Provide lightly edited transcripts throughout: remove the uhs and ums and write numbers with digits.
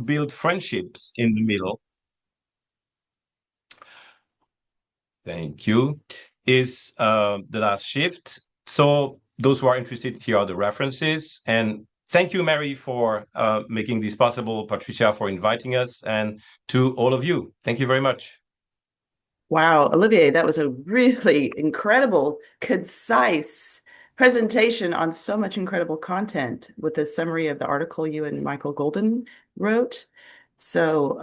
build friendships in the middle. Thank you. Is the last shift. So those who are interested, here are the references. And thank you, Mary, for making this possible, Patricia, for inviting us, and to all of you. Thank you very much. Wow, Olivier, that was a really incredible, concise presentation on so much incredible content with a summary of the article you and Michael Golden wrote. So,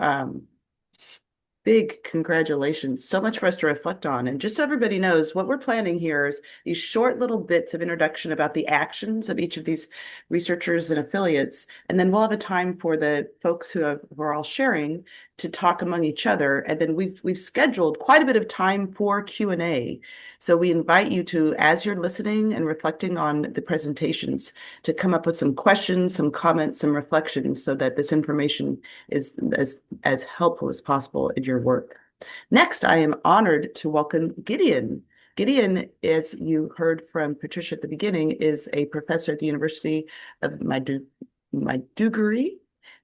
big congratulations. So much for us to reflect on. And just so everybody knows, what we're planning here is these short little bits of introduction about the actions of each of these researchers and affiliates. And then we'll have a time for the folks who are all sharing to talk among each other. And then we've scheduled quite a bit of time for Q&A. So we invite you to, as you're listening and reflecting on the presentations, to come up with some questions, some comments, some reflections so that this information is as helpful as possible in your work. Next, I am honored to welcome Gideon. Gideon, as you heard from Patricia at the beginning, is a professor at the University of Maiduguri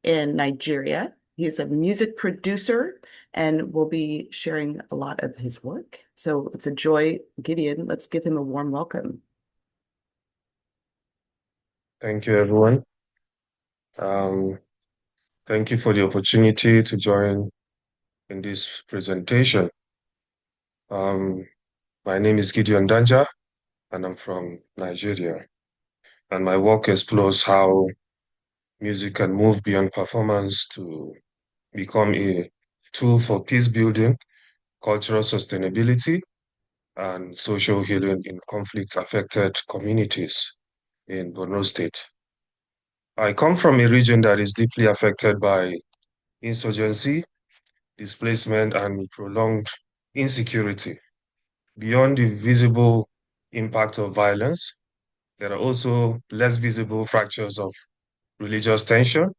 in Nigeria. He is a music producer and will be sharing a lot of his work. So it's a joy, Gideon. Let's give him a warm welcome. Thank you, everyone. Thank you for the opportunity to join in this presentation. My name is Gideon Danja, and I'm from Nigeria. And my work explores how music can move beyond performance to become a tool for peace building, cultural sustainability, and social healing in conflict-affected communities in Borno State. I come from a region that is deeply affected by insurgency, displacement, and prolonged insecurity. Beyond the visible impact of violence, there are also less visible fractures of religious tension,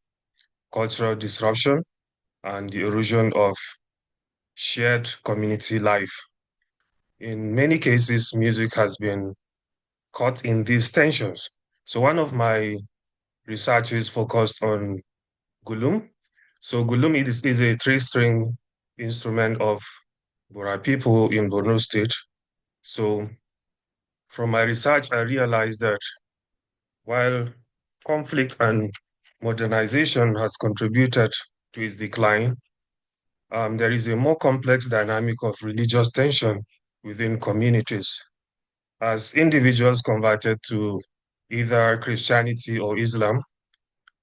cultural disruption, and the erosion of shared community life. In many cases, music has been caught in these tensions. So one of my research is focused on gulum. So gulum is a three-string instrument of Bora people in Borno State. So from my research, I realized that while conflict and modernization has contributed to its decline, there is a more complex dynamic of religious tension within communities. As individuals converted to either Christianity or Islam,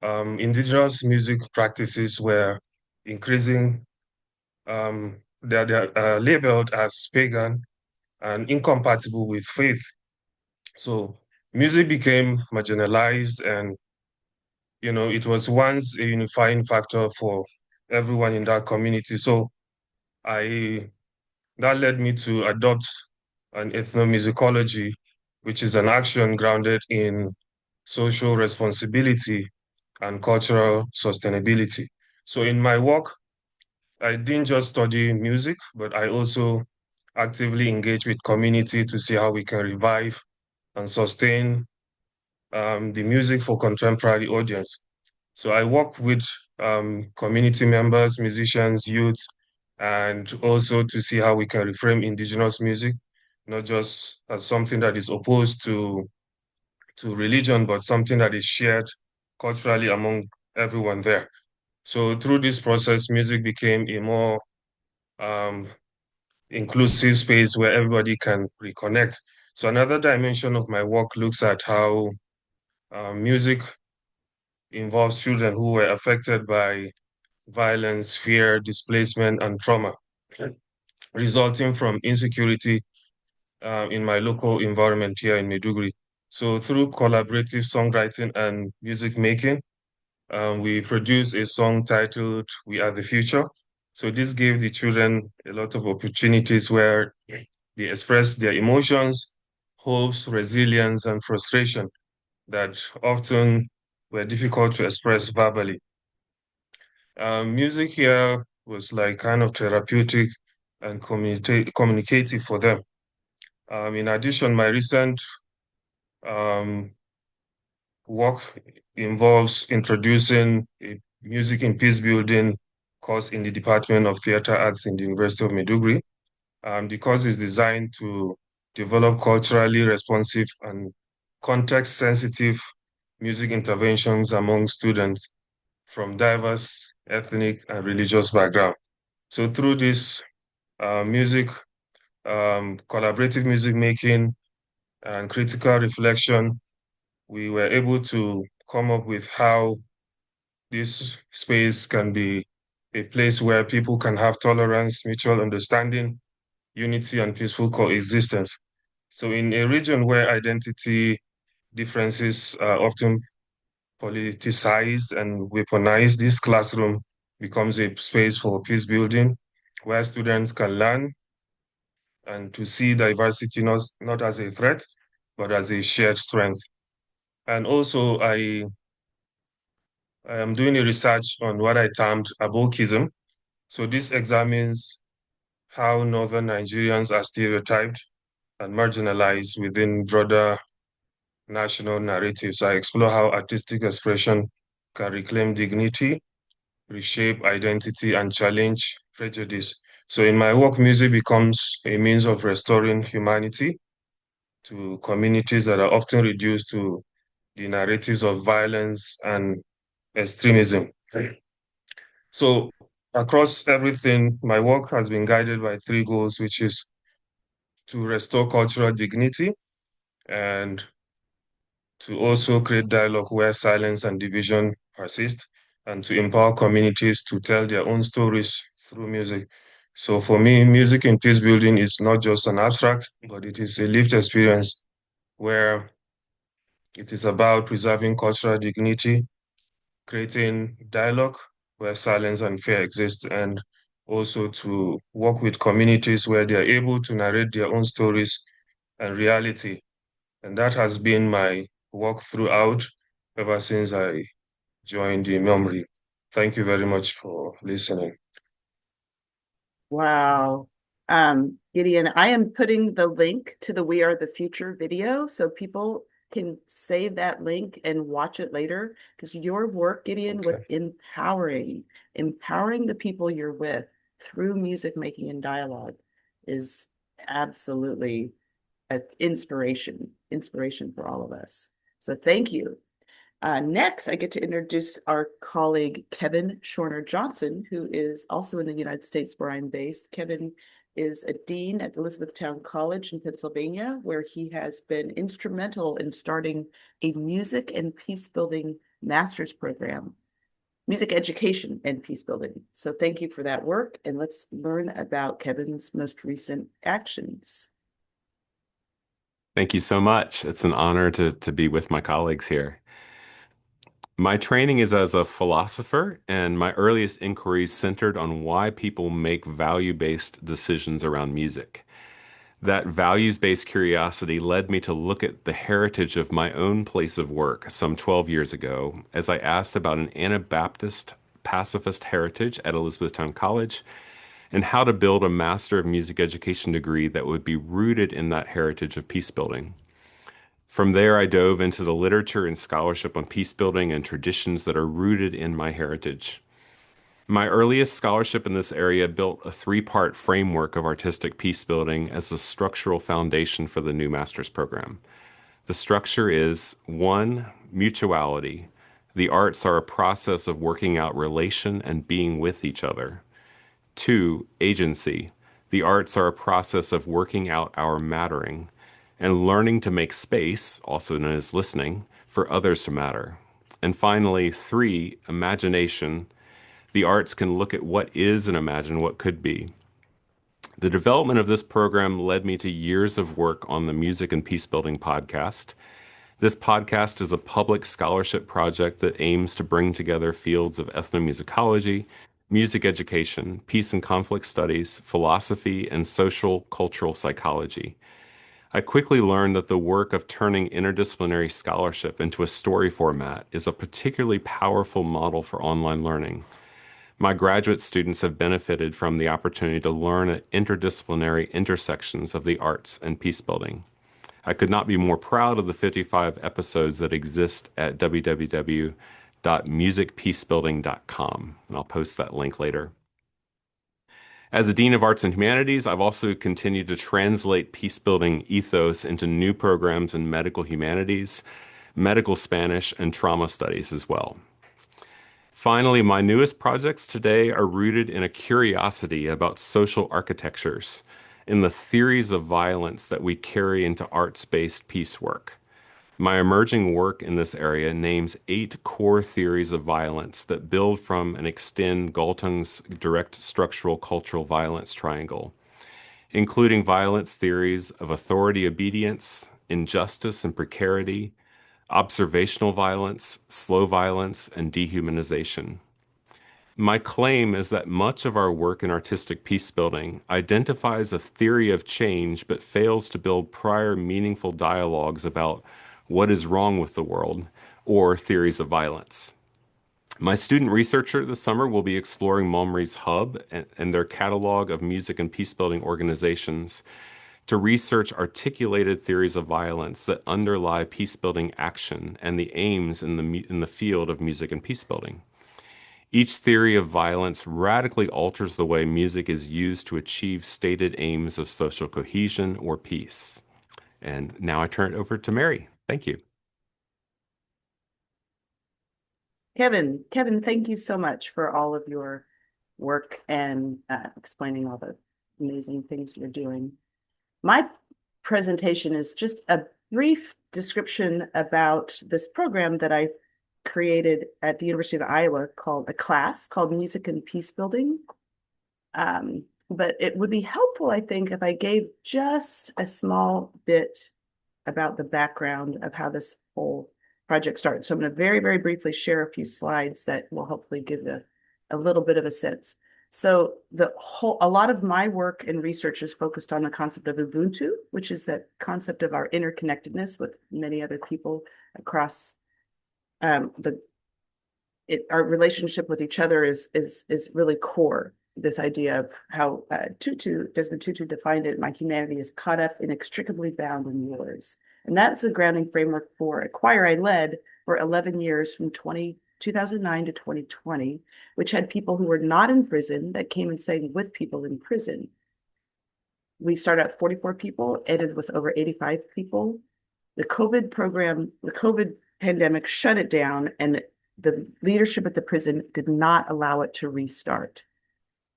indigenous music practices were increasing, they're labeled as pagan and incompatible with faith. So music became marginalized, and it was once a unifying factor for everyone in that community. So I that led me to adopt an ethnomusicology, which is an action grounded in social responsibility and cultural sustainability. So in my work, I didn't just study music, but I also actively engage with community to see how we can revive and sustain the music for contemporary audience. So I work with community members, musicians, youth, and also to see how we can reframe indigenous music, not just as something that is opposed to religion, but something that is shared culturally among everyone there. So through this process, music became a more um, inclusive space where everybody can reconnect. So another dimension of my work looks at how music involves children who were affected by violence, fear, displacement, and trauma resulting from insecurity in my local environment here in Maiduguri. So through collaborative songwriting and music making, we produced a song titled "We Are the Future." So this gave the children a lot of opportunities where they express their emotions, hopes, resilience, and frustration that often were difficult to express verbally. Music here was like kind of therapeutic and communicative for them. In addition, my recent um, work involves introducing a Music in Peacebuilding course in the Department of Theatre Arts in the University of Maiduguri. The course is designed to develop culturally responsive and context-sensitive music interventions among students from diverse ethnic and religious backgrounds. So through this collaborative music making and critical reflection, we were able to come up with how this space can be a place where people can have tolerance, mutual understanding, unity, and peaceful coexistence. So in a region where identity differences are often politicized and weaponized, this classroom becomes a space for peace building where students can learn and to see diversity not as a threat, but as a shared strength. And also, I am doing a research on what I termed abokism. So this examines how Northern Nigerians are stereotyped and marginalized within broader national narratives. I explore how artistic expression can reclaim dignity, reshape identity, and challenge prejudice. So in my work, music becomes a means of restoring humanity to communities that are often reduced to the narratives of violence and extremism. So across everything, my work has been guided by three goals, which is to restore cultural dignity and to also create dialogue where silence and division persist, and to empower communities to tell their own stories through music. So for me, music in peace building is not just an abstract, but it is a lived experience where it is about preserving cultural dignity, creating dialogue where silence and fear exist, and also to work with communities where they are able to narrate their own stories and reality. And that has been my work throughout ever since I joined the MOMRI. Thank you very much for listening. Wow. Gideon, I am putting the link to the We Are the Future video so people can save that link and watch it later because your work, Gideon, with Okay. empowering the people you're with through music making and dialogue is absolutely an inspiration for all of us. So thank you. Next, I get to introduce our colleague, Kevin Shorner-Johnson, who is also in the United States where I'm based. Kevin is a dean at Elizabethtown College in Pennsylvania, where he has been instrumental in starting a music and peace building master's program, music education and peace building. So thank you for that work, and let's learn about Kevin's most recent actions. Thank you so much. It's an honor to be with my colleagues here. My training is as a philosopher, and my earliest inquiries centered on why people make value-based decisions around music. That values-based curiosity led me to look at the heritage of my own place of work some 12 years ago as I asked about an Anabaptist pacifist heritage at Elizabethtown College and how to build a Master of Music Education degree that would be rooted in that heritage of peace building. From there, I dove into the literature and scholarship on peace building and traditions that are rooted in my heritage. My earliest scholarship in this area built a three-part framework of artistic peace building as the structural foundation for the new master's program. The structure is 1, mutuality. The arts are a process of working out relation and being with each other. 2, agency. The arts are a process of working out our mattering and learning to make space, also known as listening, for others to matter. And finally, 3, imagination. The arts can look at what is and imagine what could be. The development of this program led me to years of work on the Music and Peace Building podcast. This podcast is a public scholarship project that aims to bring together fields of ethnomusicology, music education, peace and conflict studies, philosophy, and social cultural psychology. I quickly learned that the work of turning interdisciplinary scholarship into a story format is a particularly powerful model for online learning. My graduate students have benefited from the opportunity to learn at interdisciplinary intersections of the arts and peace building. I could not be more proud of the 55 episodes that exist at www.peacebuilding.org www.musicpeacebuilding.com, and I'll post that link later. As a Dean of Arts and Humanities, I've also continued to translate peacebuilding ethos into new programs in medical humanities, medical Spanish, and trauma studies as well. Finally, my newest projects today are rooted in a curiosity about social architectures, in the theories of violence that we carry into arts-based peace work. My emerging work in this area names 8 core theories of violence that build from and extend Galtung's direct structural cultural violence triangle, including violence theories of authority obedience, injustice and precarity, observational violence, slow violence, and dehumanization. My claim is that much of our work in artistic peacebuilding identifies a theory of change but fails to build prior meaningful dialogues about what is wrong with the world or theories of violence. My student researcher this summer will be exploring MOMRI's hub and their catalog of music and peacebuilding organizations to research articulated theories of violence that underlie peacebuilding action and the aims in the field of music and peacebuilding. Each theory of violence radically alters the way music is used to achieve stated aims of social cohesion or peace. And now I turn it over to Mary. Thank you. Kevin, thank you so much for all of your work and explaining all the amazing things you're doing. My presentation is just a brief description about this program that I created at the University of Iowa called Music and Peacebuilding. But it would be helpful, I think, if I gave just a small bit about the background of how this whole project started. So I'm going to very, very briefly share a few slides that will hopefully give a little bit of a sense. So a lot of my work and research is focused on the concept of Ubuntu, which is that concept of our interconnectedness with many other people across our relationship with each other is really core. This idea of how Desmond Tutu defined it, my humanity is caught up, inextricably bound in yours. And that's the grounding framework for a choir I led for 11 years from 2009 to 2020, which had people who were not in prison that came and sang with people in prison. We started at 44 people, ended with over 85 people. The COVID pandemic shut it down, and the leadership at the prison did not allow it to restart.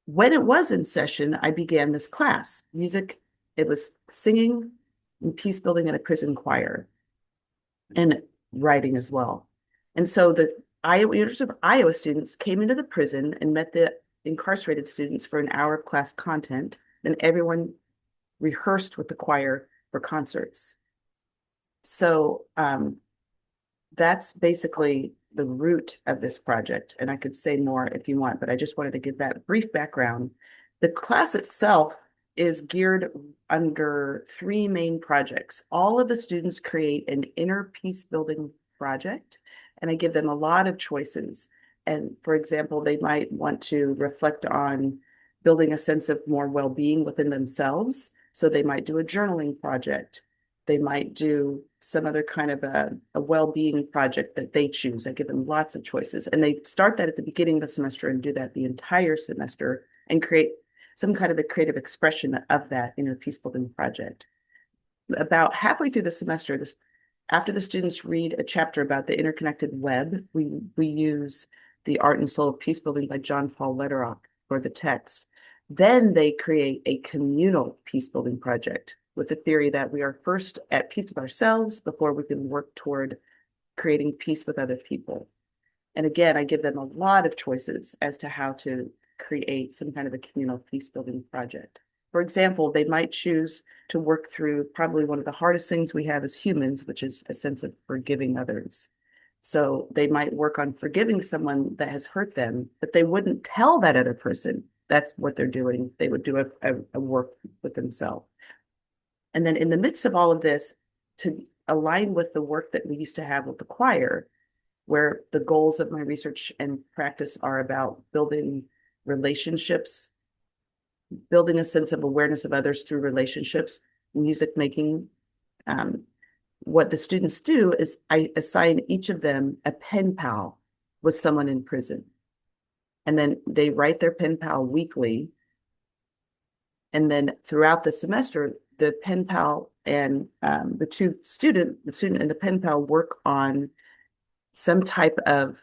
When it was in session, I began this class. Music, it was singing and peace building in a prison choir and writing as well. And so the University of Iowa students came into the prison and met the incarcerated students for an hour of class content. Then everyone rehearsed with the choir for concerts. So that's basically the root of this project. And I could say more if you want, but I just wanted to give that brief background. The class itself is geared under 3 main projects. All of the students create an inner peace building project, and I give them a lot of choices. And for example, they might want to reflect on building a sense of more well-being within themselves. So they might do a journaling project. They might do some other kind of a well-being project that they choose. I give them lots of choices. And they start that at the beginning of the semester and do that the entire semester and create some kind of a creative expression of that inner peace building project. About halfway through the semester, after the students read a chapter about the interconnected web, we use The Art and Soul of Peace Building by John Paul Lederach for the text. Then they create a communal peace building project with the theory that we are first at peace with ourselves before we can work toward creating peace with other people. And again, I give them a lot of choices as to how to create some kind of a communal peace building project. For example, they might choose to work through probably one of the hardest things we have as humans, which is a sense of forgiving others. So they might work on forgiving someone that has hurt them, but they wouldn't tell that other person that's what they're doing. They would do a work with themselves. And then in the midst of all of this, to align with the work that we used to have with the choir, where the goals of my research and practice are about building relationships, building a sense of awareness of others through relationships, music making. What the students do is I assign each of them a pen pal with someone in prison. And then they write their pen pal weekly. And then throughout the semester, the pen pal and the student and the pen pal work on some type of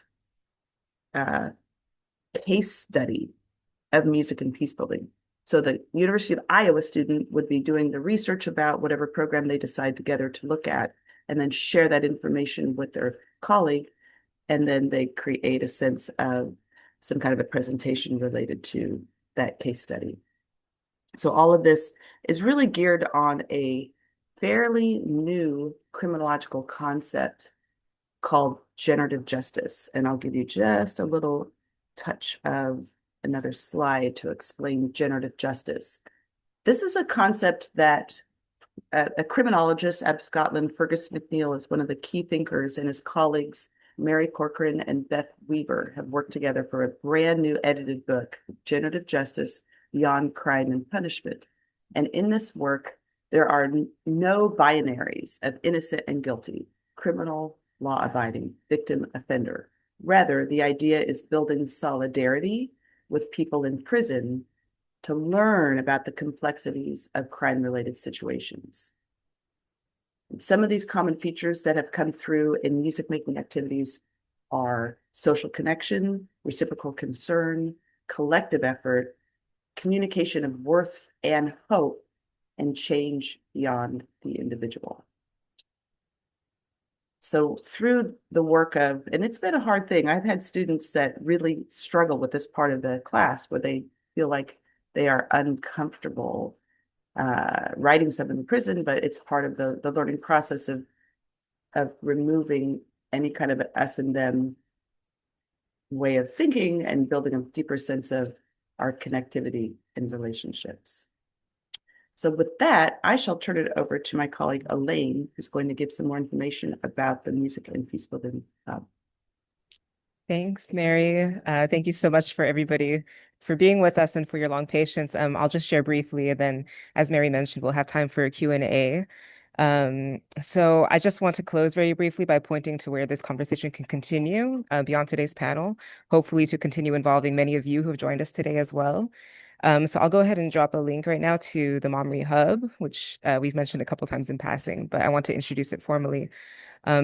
case study of music and peace building. So the University of Iowa student would be doing the research about whatever program they decide together to look at, and then share that information with their colleague. And then they create a sense of some kind of a presentation related to that case study. So all of this is really geared on a fairly new criminological concept called generative justice. And I'll give you just a little touch of another slide to explain generative justice. This is a concept that a criminologist out of Scotland, Fergus McNeill, is one of the key thinkers, and his colleagues, Mary Corcoran and Beth Weaver, have worked together for a brand new edited book, Generative Justice, Beyond Crime and Punishment. And in this work, there are no binaries of innocent and guilty, criminal, law-abiding, victim, offender. Rather, the idea is building solidarity with people in prison to learn about the complexities of crime-related situations. And some of these common features that have come through in music-making activities are social connection, reciprocal concern, collective effort, communication of worth and hope, and change beyond the individual. So through the work of, and it's been a hard thing, I've had students that really struggle with this part of the class where they feel like they are uncomfortable writing something in prison, but it's part of the learning process of removing any kind of us and them way of thinking and building a deeper sense of our connectivity in relationships. So with that, I shall turn it over to my colleague Elaine, who's going to give some more information about the Music and Peacebuilding Hub. Thanks, Mary. Thank you so much for everybody for being with us and for your long patience. I'll just share briefly, and then, as Mary mentioned, we'll have time for a Q&A. So I just want to close very briefly by pointing to where this conversation can continue beyond today's panel, hopefully to continue involving many of you who have joined us today as well. So I'll go ahead and drop a link right now to the MOMRI Hub, which we've mentioned a couple times in passing, but I want to introduce it formally.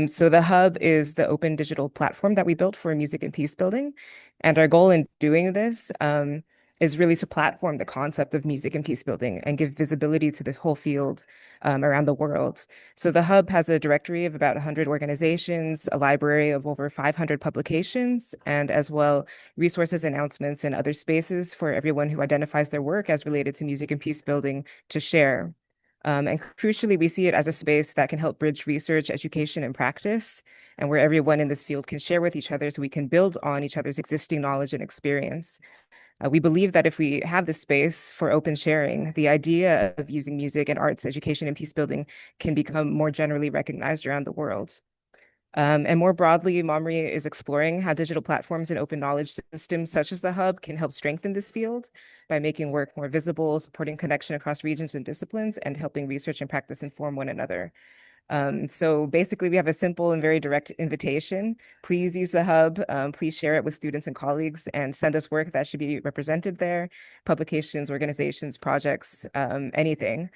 So the Hub is the open digital platform that we built for music and peace building. And our goal in doing this is really to platform the concept of music and peace building and give visibility to the whole field around the world. So the Hub has a directory of about 100 organizations, a library of over 500 publications, and as well resources, announcements, and other spaces for everyone who identifies their work as related to music and peace building to share. And crucially, we see it as a space that can help bridge research, education, and practice, and where everyone in this field can share with each other so we can build on each other's existing knowledge and experience. We believe that if we have this space for open sharing, the idea of using music and arts, education, and peace building can become more generally recognized around the world. And more broadly, MOMRI is exploring how digital platforms and open knowledge systems such as the Hub can help strengthen this field by making work more visible, supporting connection across regions and disciplines, and helping research and practice inform one another. So basically, we have a simple and very direct invitation. Please use the Hub. Please share it with students and colleagues and send us work that should be represented there, publications, organizations, projects, anything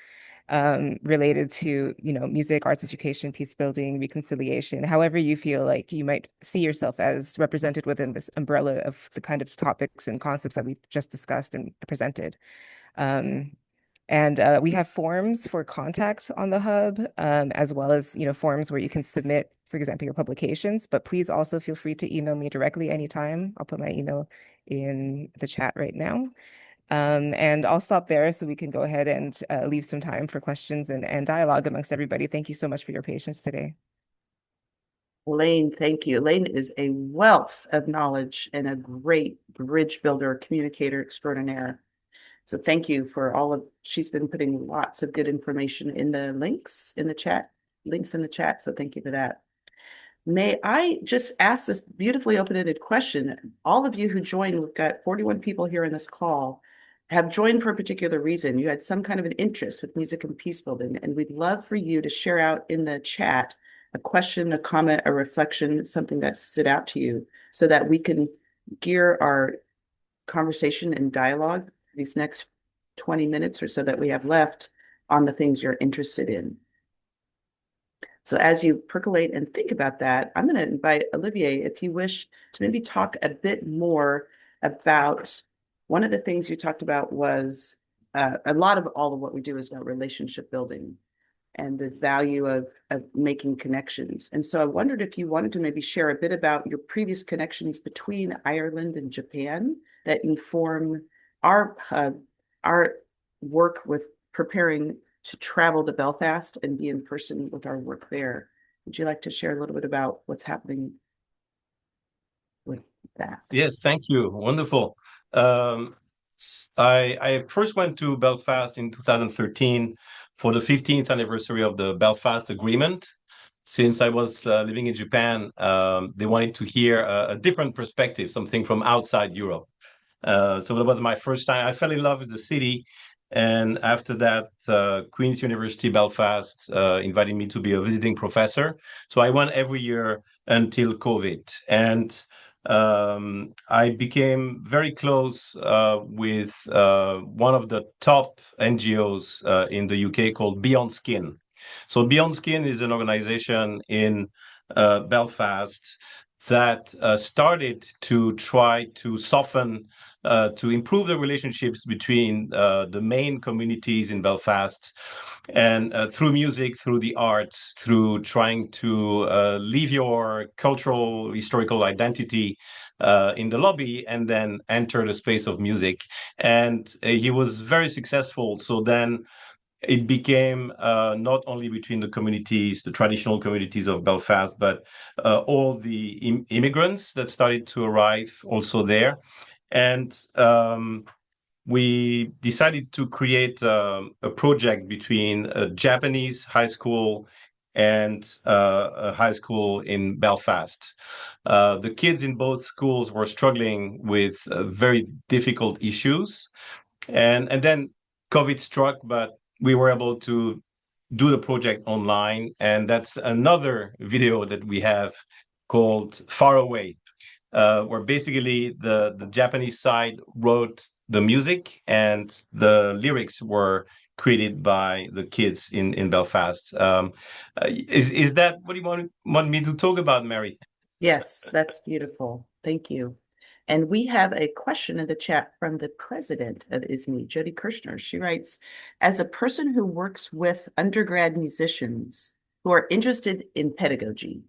related to, music, arts education, peace building, reconciliation, however you feel like you might see yourself as represented within this umbrella of the kind of topics and concepts that we just discussed and presented. And we have forms for contact on the Hub, as well as, forms where you can submit, for example, your publications, but please also feel free to email me directly anytime. I'll put my email in the chat right now. And I'll stop there so we can go ahead and leave some time for questions and dialogue amongst everybody. Thank you so much for your patience today. Elaine, thank you. Elaine is a wealth of knowledge and a great bridge builder, communicator extraordinaire. So thank you for she's been putting lots of good information in the links in the chat. So thank you for that. May I just ask this beautifully open-ended question? All of you who joined, we've got 41 people here in this call, have joined for a particular reason. You had some kind of an interest with music and peace building, and we'd love for you to share out in the chat a question, a comment, a reflection, something that stood out to you, so that we can gear our conversation and dialogue these next 20 minutes or so that we have left on the things you're interested in. So as you percolate and think about that, I'm going to invite Olivier, if you wish to maybe talk a bit more about one of the things you talked about was a lot of all of what we do is about relationship building and the value of making connections. And so I wondered if you wanted to maybe share a bit about your previous connections between Ireland and Japan that inform our work with preparing to travel to Belfast and be in person with our work there. Would you like to share a little bit about what's happening with that? Yes, thank you. Wonderful. Um, I first went to Belfast in 2013 for the 15th anniversary of the Belfast Agreement. Since I was living in Japan, they wanted to hear a different perspective, something from outside Europe. So that was my first time. I fell in love with the city. And after that, Queen's University Belfast invited me to be a visiting professor. So I went every year until COVID. And I became very close with one of the top NGOs in the UK called Beyond Skin. So Beyond Skin is an organization in Belfast that started to try to soften, to improve the relationships between the main communities in Belfast, and through music, through the arts, through trying to leave your cultural, historical identity in the lobby and then enter the space of music. And he was very successful. So then it became not only between the communities, the traditional communities of Belfast, but all the immigrants that started to arrive also there. And we decided to create a project between a Japanese high school and a high school in Belfast. The kids in both schools were struggling with very difficult issues. And then COVID struck, but we were able to do the project online. And that's another video that we have called Far Away, where basically the Japanese side wrote the music and the lyrics were created by the kids in Belfast. Is that what you want me to talk about, Mary? Yes, that's beautiful. Thank you. And we have a question in the chat from the president of ISME, Jody Kirshner. She writes, as a person who works with undergrad musicians who are interested in pedagogy,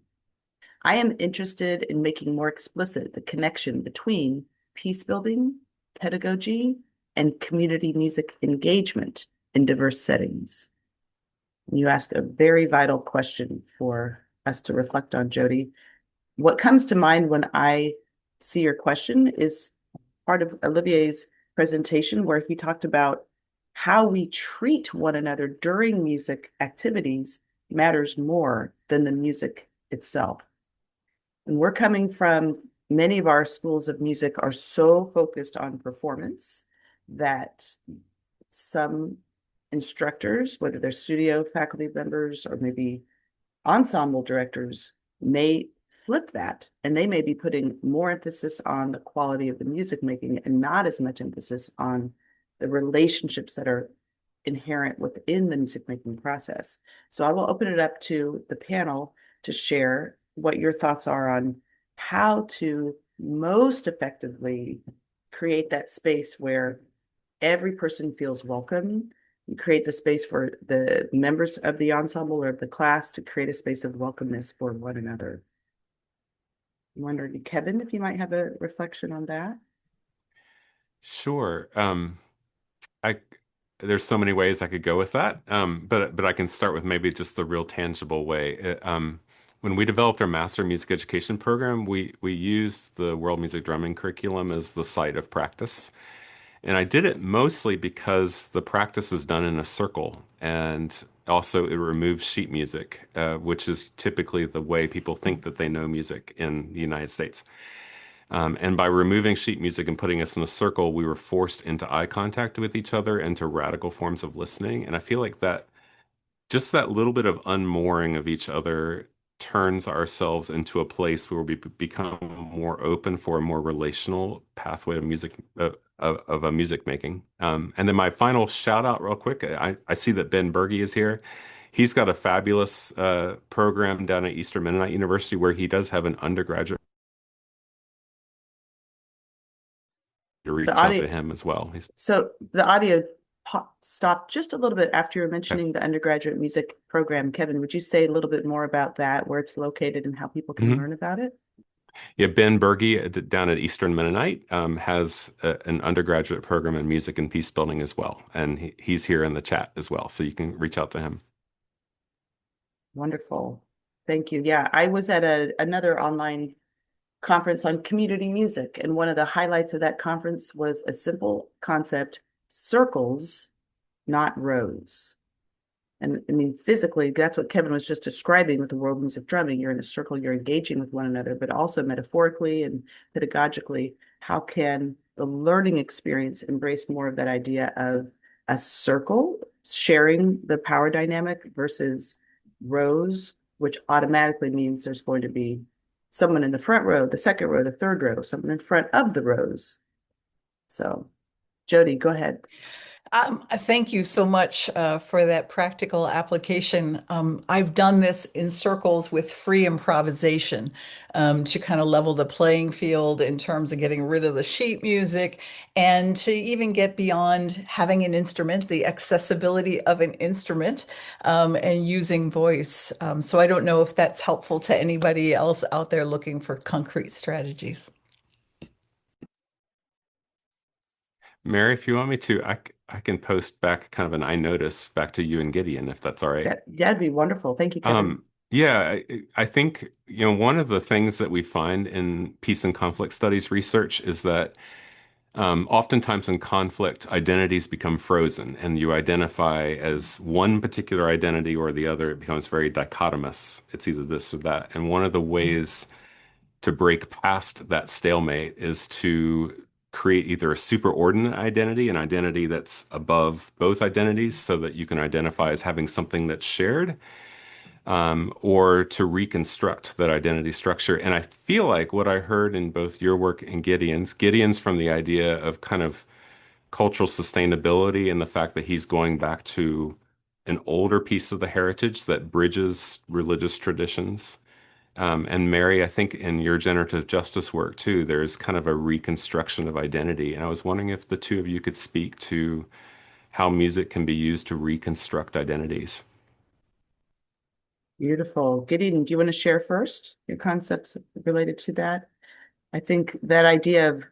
I am interested in making more explicit the connection between peace building, pedagogy, and community music engagement in diverse settings. And you ask a very vital question for us to reflect on, Jody. What comes to mind when I see your question is part of Olivier's presentation where he talked about how we treat one another during music activities matters more than the music itself. And we're coming from, many of our schools of music are so focused on performance that some instructors, whether they're studio faculty members or maybe ensemble directors, may flip that, and they may be putting more emphasis on the quality of the music making and not as much emphasis on the relationships that are inherent within the music making process. So I will open it up to the panel to share what your thoughts are on how to most effectively create that space where every person feels welcome. You create the space for the members of the ensemble or of the class to create a space of welcomeness for one another. I'm wondering, Kevin, if you might have a reflection on that. Sure. There's so many ways I could go with that, but I can start with maybe just the real tangible way. When we developed our master music education program, we used the world music drumming curriculum as the site of practice. And I did it mostly because the practice is done in a circle, and also it removes sheet music, which is typically the way people think that they know music in the United States. And by removing sheet music and putting us in a circle, we were forced into eye contact with each other and to radical forms of listening. And I feel like that, just that little bit of unmooring of each other turns ourselves into a place where we become more open for a more relational pathway of music of a music making. And then my final shout out real quick, I see that Ben Berge is here. He's got a fabulous program down at Eastern Mennonite University where he does have an undergraduate. To reach out to him as well. So the audio stopped just a little bit after you were mentioning the undergraduate music program. Kevin, would you say a little bit more about that, where it's located and how people can learn about it? Yeah, Ben Berge down at Eastern Mennonite has an undergraduate program in music and peacebuilding as well. And he's here in the chat as well. So you can reach out to him. Wonderful. Thank you. Yeah, I was at another online conference on community music, and one of the highlights of that conference was a simple concept: circles, not rows. And I mean, physically, that's what Kevin was just describing with the world music drumming. You're in a circle, you're engaging with one another, but also metaphorically and pedagogically, how can the learning experience embrace more of that idea of a circle, sharing the power dynamic versus rows, which automatically means there's going to be someone in the front row, the second row, the third row, someone in front of the rows. So, Jody, go ahead. Thank you so much for that practical application. I've done this in circles with free improvisation to kind of level the playing field in terms of getting rid of the sheet music and to even get beyond having an instrument, the accessibility of an instrument, and using voice. So I don't know if that's helpful to anybody else out there looking for concrete strategies. Mary, if you want me to, I can post back kind of an I notice back to you and Gideon, if that's all right. That'd be wonderful. Thank you, Kevin. Yeah, I think, one of the things that we find in peace and conflict studies research is that oftentimes in conflict, identities become frozen and you identify as one particular identity or the other. It becomes very dichotomous. It's either this or that. And one of the ways to break past that stalemate is to create either a superordinate identity, an identity that's above both identities so that you can identify as having something that's shared, or to reconstruct that identity structure. And I feel like what I heard in both your work and Gideon's from the idea of kind of cultural sustainability and the fact that he's going back to an older piece of the heritage that bridges religious traditions. And Mary, I think in your generative justice work too, there's kind of a reconstruction of identity. And I was wondering if the two of you could speak to how music can be used to reconstruct identities. Beautiful. Gideon, do you want to share first your concepts related to that? I think that idea of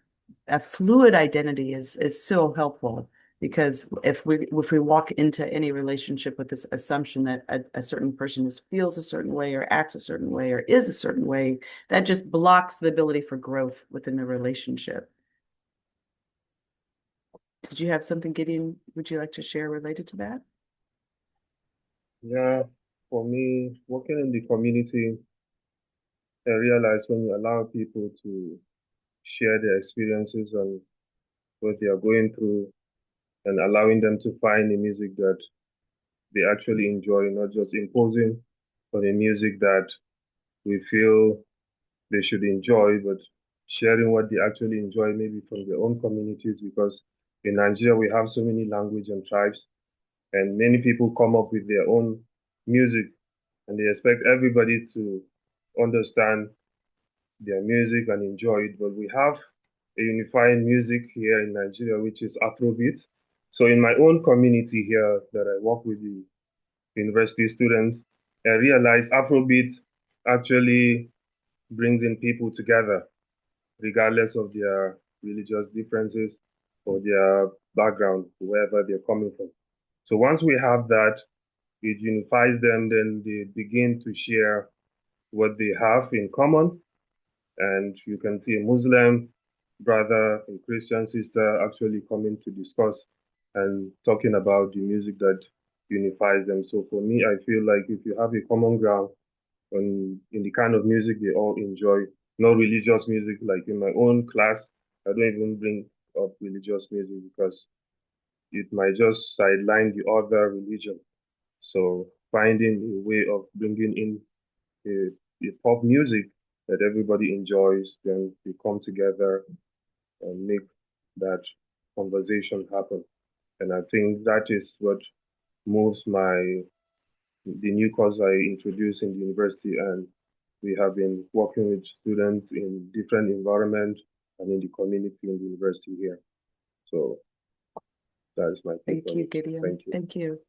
a fluid identity is so helpful, because if we walk into any relationship with this assumption that a certain person feels a certain way or acts a certain way or is a certain way, that just blocks the ability for growth within the relationship. Did you have something, Gideon, would you like to share related to that? Yeah, for me, working in the community, I realize when you allow people to share their experiences and what they are going through and allowing them to find the music that they actually enjoy, not just imposing on the music that we feel they should enjoy, but sharing what they actually enjoy, maybe from their own communities, because in Nigeria, we have so many language and tribes, and many people come up with their own music, and they expect everybody to understand their music and enjoy it. But we have a unifying music here in Nigeria, which is Afrobeat. So in my own community here that I work with the university students, I realized Afrobeat actually brings in people together, regardless of their religious differences or their background, wherever they're coming from. So once we have that, it unifies them, then they begin to share what they have in common. And you can see a Muslim brother, a Christian sister actually coming to discuss and talking about the music that unifies them. So for me, I feel like if you have a common ground in the kind of music they all enjoy, no religious music, like in my own class, I don't even bring up religious music because it might just sideline the other religion. So finding a way of bringing in a pop music that everybody enjoys, then we come together and make that conversation happen. And I think that is what moves the new course I introduced in the university. And we have been working with students in different environments and in the community in the university here. So that is my take Thank on you, it. Gideon. Thank you. Thank you.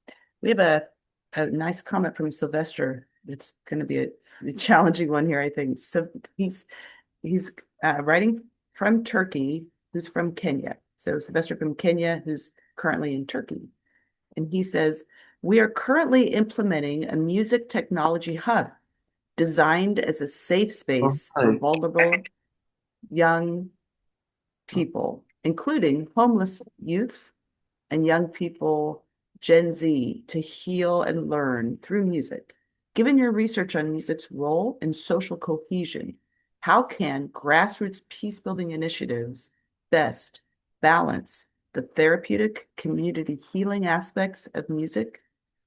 We have a nice comment from Sylvester. It's going to be a challenging one here, I think. So he's writing from Turkey, who's from Kenya. So Sylvester from Kenya, who's currently in Turkey. And he says, we are currently implementing a music technology hub designed as a safe space for vulnerable young people, including homeless youth and young people, Gen Z, to heal and learn through music. Given your research on music's role in social cohesion, how can grassroots peace-building initiatives best balance the therapeutic community healing aspects of music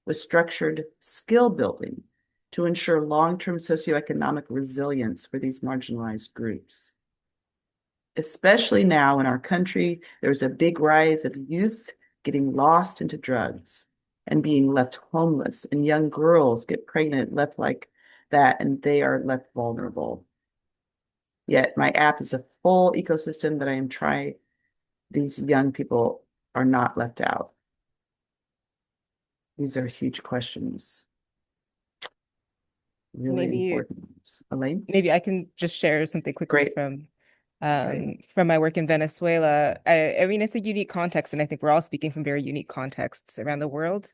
with structured skill building to ensure long-term socioeconomic resilience for these marginalized groups? Especially now in our country, there's a big rise of youth getting lost into drugs and being left homeless, and young girls get pregnant, left like that, and they are left vulnerable. Yet my app is a full ecosystem that I am trying. These young people are not left out. These are huge questions. Really Maybe important ones. Elaine? maybe I can just share something quickly Great. from my work in Venezuela. I mean, it's a unique context, and I think we're all speaking from very unique contexts around the world.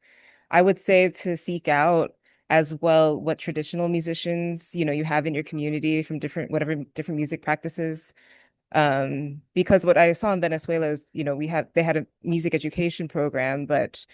I would say to seek out as well what traditional musicians, you have in your community from whatever different music practices. Because what I saw in Venezuela is, they had a music education program, but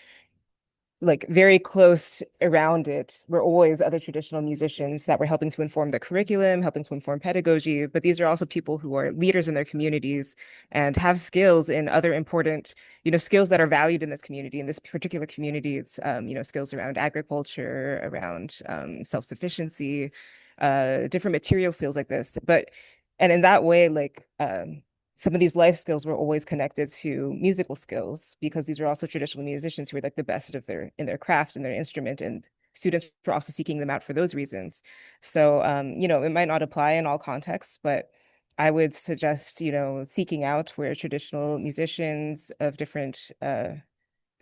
like very close around it were always other traditional musicians that were helping to inform the curriculum, helping to inform pedagogy. But these are also people who are leaders in their communities and have skills in other important, skills that are valued in this community. In this particular community, it's, skills around agriculture, around self-sufficiency, different material skills like this. And in that way, like, some of these life skills were always connected to musical skills because these are also traditional musicians who are like the best in their craft and their instrument, and students were also seeking them out for those reasons. So it might not apply in all contexts, but I would suggest, seeking out where traditional musicians of different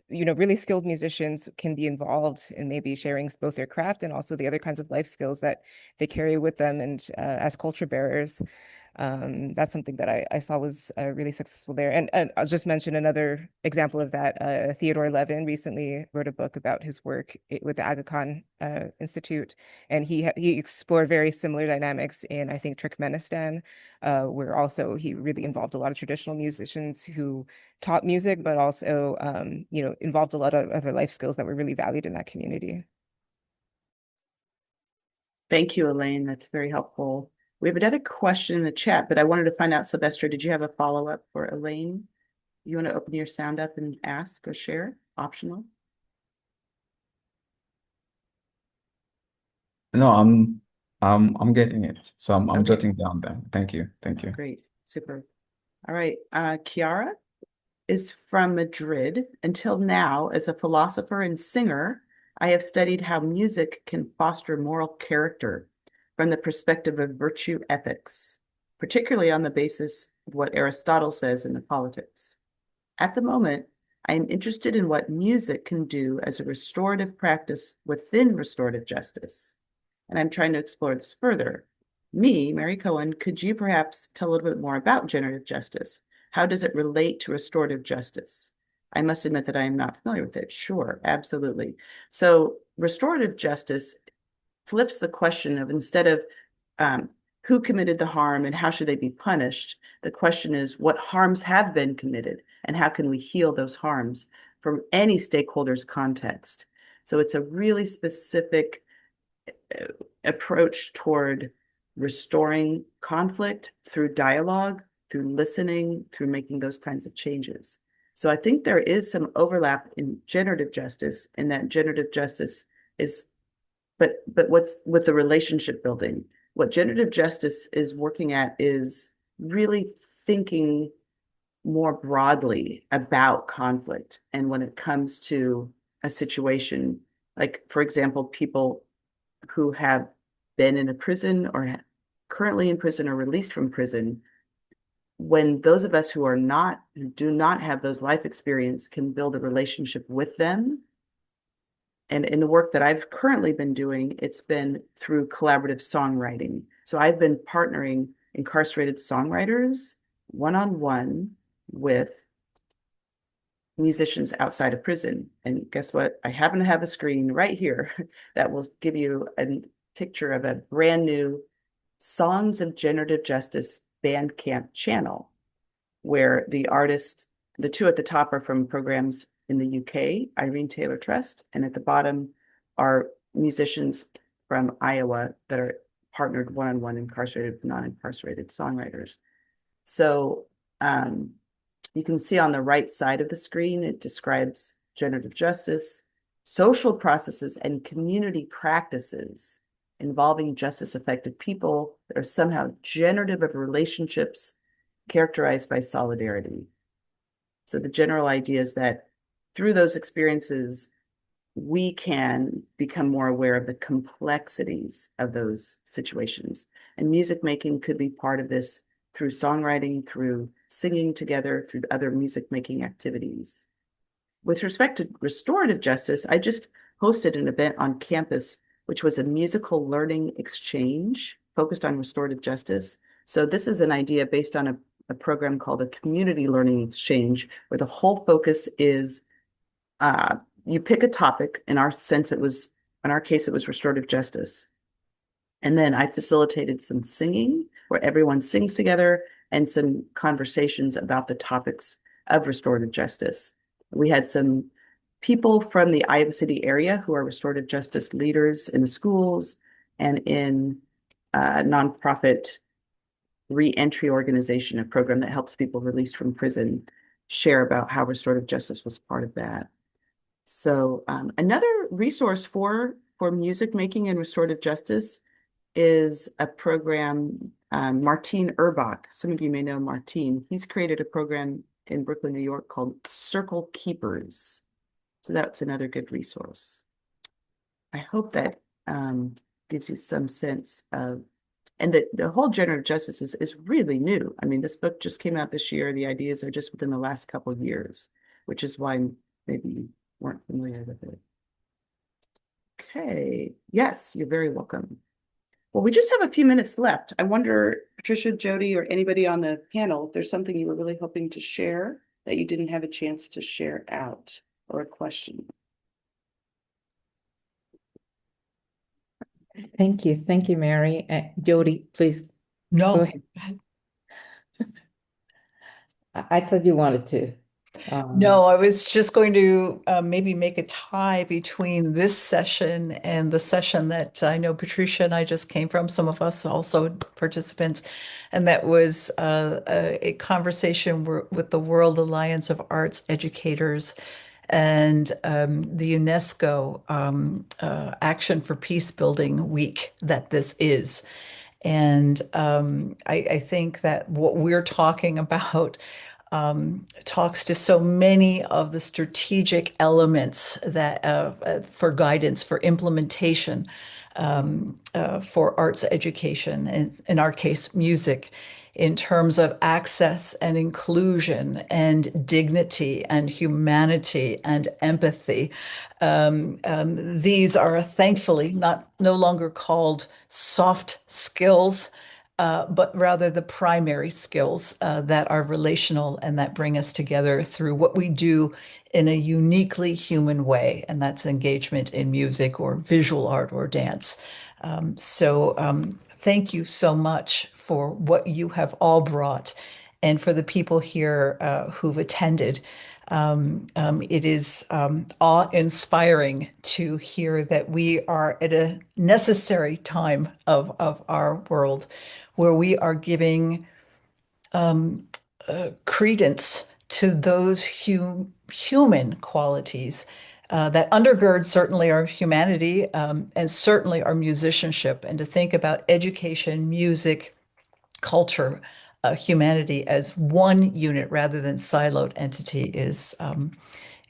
really skilled musicians can be involved in maybe sharing both their craft and also the other kinds of life skills that they carry with them and as culture bearers. That's something that I saw was really successful there. And I'll just mention another example of that. Theodore Levin recently wrote a book about his work with the Aga Khan Institute, and he explored very similar dynamics in, I think, Turkmenistan, where also he really involved a lot of traditional musicians who taught music, but also, involved a lot of other life skills that were really valued in that community. Thank you, Elaine. That's very helpful. We have another question in the chat, but I wanted to find out, Sylvester, did you have a follow-up for Elaine? You want to open your sound up and ask or share? Optional? No, I'm getting it. So I'm Okay. jotting down then. Thank you. Thank you. Great. Super. All right. Kiara is from Madrid. Until now, as a philosopher and singer, I have studied how music can foster moral character from the perspective of virtue ethics, particularly on the basis of what Aristotle says in the Politics. At the moment, I am interested in what music can do as a restorative practice within restorative justice. And I'm trying to explore this further. Mary Cohen, could you perhaps tell a little bit more about generative justice? How does it relate to restorative justice? I must admit that I am not familiar with it. Sure, absolutely. So restorative justice flips the question of, instead of who committed the harm and how should they be punished, the question is what harms have been committed and how can we heal those harms from any stakeholder's context. So it's a really specific approach toward restoring conflict through dialogue, through listening, through making those kinds of changes. So I think there is some overlap in generative justice, in that generative justice is but what's with the relationship building? What generative justice is working at is really thinking more broadly about conflict. And when it comes to a situation, like, for example, people who have been in a prison or currently in prison or released from prison, when those of us who do not have those life experience can build a relationship with them. And in the work that I've currently been doing, it's been through collaborative songwriting. So I've been partnering incarcerated songwriters one-on-one with musicians outside of prison. And guess what? I happen to have a screen right here that will give you a picture of a brand new Songs of Generative Justice Bandcamp channel, where the two at the top are from programs in the UK, Irene Taylor Trust, and at the bottom are musicians from Iowa that are partnered one-on-one incarcerated, non-incarcerated songwriters. So you can see on the right side of the screen, it describes generative justice, social processes, and community practices involving justice-affected people that are somehow generative of relationships characterized by solidarity. So the general idea is that through those experiences, we can become more aware of the complexities of those situations. And music making could be part of this through songwriting, through singing together, through other music making activities. With respect to restorative justice, I just hosted an event on campus, which was a musical learning exchange focused on restorative justice. So this is an idea based on a program called a community learning exchange, where the whole focus is you pick a topic. In our case, it was restorative justice. And then I facilitated some singing where everyone sings together and some conversations about the topics of restorative justice. We had some people from the Iowa City area who are restorative justice leaders in the schools and in a nonprofit reentry organization, a program that helps people released from prison, share about how restorative justice was part of that. So another resource for music making and restorative justice is a program, Martine Urbach. Some of you may know Martine. He's created a program in Brooklyn, New York called Circle Keepers. So that's another good resource. I hope that gives you some sense of, and the whole generative justice is really new. I mean, this book just came out this year. The ideas are just within the last couple of years, which is why maybe you weren't familiar with it. Okay, yes, you're very welcome. Well, we just have a few minutes left. I wonder, Patricia, Jody, or anybody on the panel, if there's something you were really hoping to share that you didn't have a chance to share out, or a question. Thank you. Thank you, Mary. Jody, please. No. Go ahead. I thought you wanted to. No, I was just going to maybe make a tie between this session and the session that I know Patricia and I just came from, some of us also participants, and that was a conversation with the World Alliance of Arts Educators and the UNESCO Action for Peacebuilding Week that this is. And I think that what we're talking about talks to so many of the strategic elements that for guidance, for implementation, for arts education, and in our case, music, in terms of access and inclusion and dignity and humanity and empathy. These are thankfully no longer called soft skills, but rather the primary skills that are relational and that bring us together through what we do in a uniquely human way, and that's engagement in music or visual art or dance. Thank you so much for what you have all brought, and for the people here who've attended. It is awe-inspiring to hear that we are at a necessary time of our world where we are giving credence to those human qualities that undergird certainly our humanity and certainly our musicianship, and to think about education, music, culture, humanity as one unit rather than siloed entity is,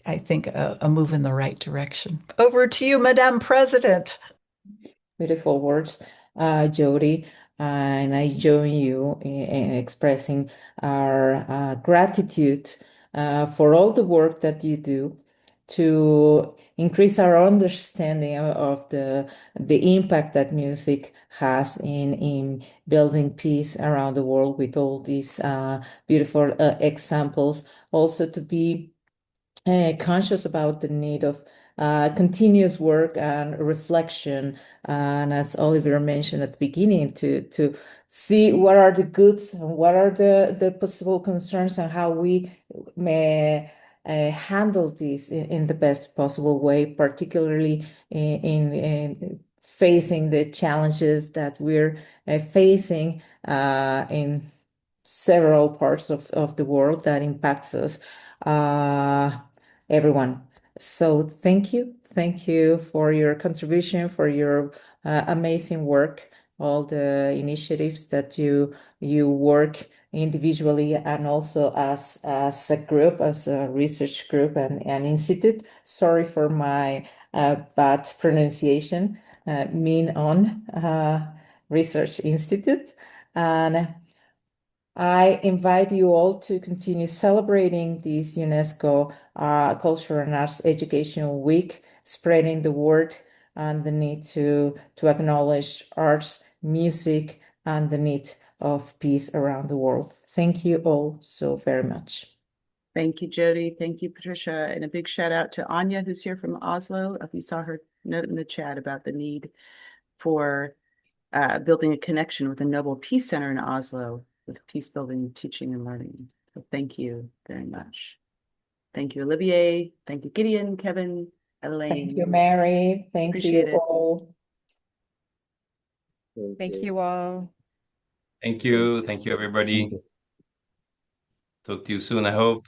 I think, a move in the right direction. Over to you, Madame President. Beautiful words, Jody. And I join you in expressing our gratitude for all the work that you do to increase our understanding of the impact that music has in building peace around the world with all these beautiful examples. Also to be conscious about the need of continuous work and reflection, and as Oliver mentioned at the beginning, to see what are the goods and what are the possible concerns and how we may handle this in the best possible way, particularly in facing the challenges that we're facing in several parts of the world that impacts us. Everyone. So thank you. Thank you for your contribution, for your amazing work, all the initiatives that you work individually and also as a group, as a research group and institute. Sorry for my bad pronunciation, Research Institute. And I invite you all to continue celebrating this UNESCO Culture and Arts Education Week, spreading the word and the need to acknowledge arts, music, and the need of peace around the world. Thank you all so very much. Thank you, Jody. Thank you, Patricia. And a big shout out to Anya, who's here from Oslo. You saw her note in the chat about the need for building a connection with the Nobel Peace Center in Oslo with peacebuilding, teaching, and learning. So thank you very much. Thank you, Olivier. Thank you, Gideon, Kevin, Elaine. Thank you, Mary. Thank you all. Thank you all. Thank you. Thank you, everybody. Talk to you soon, I hope.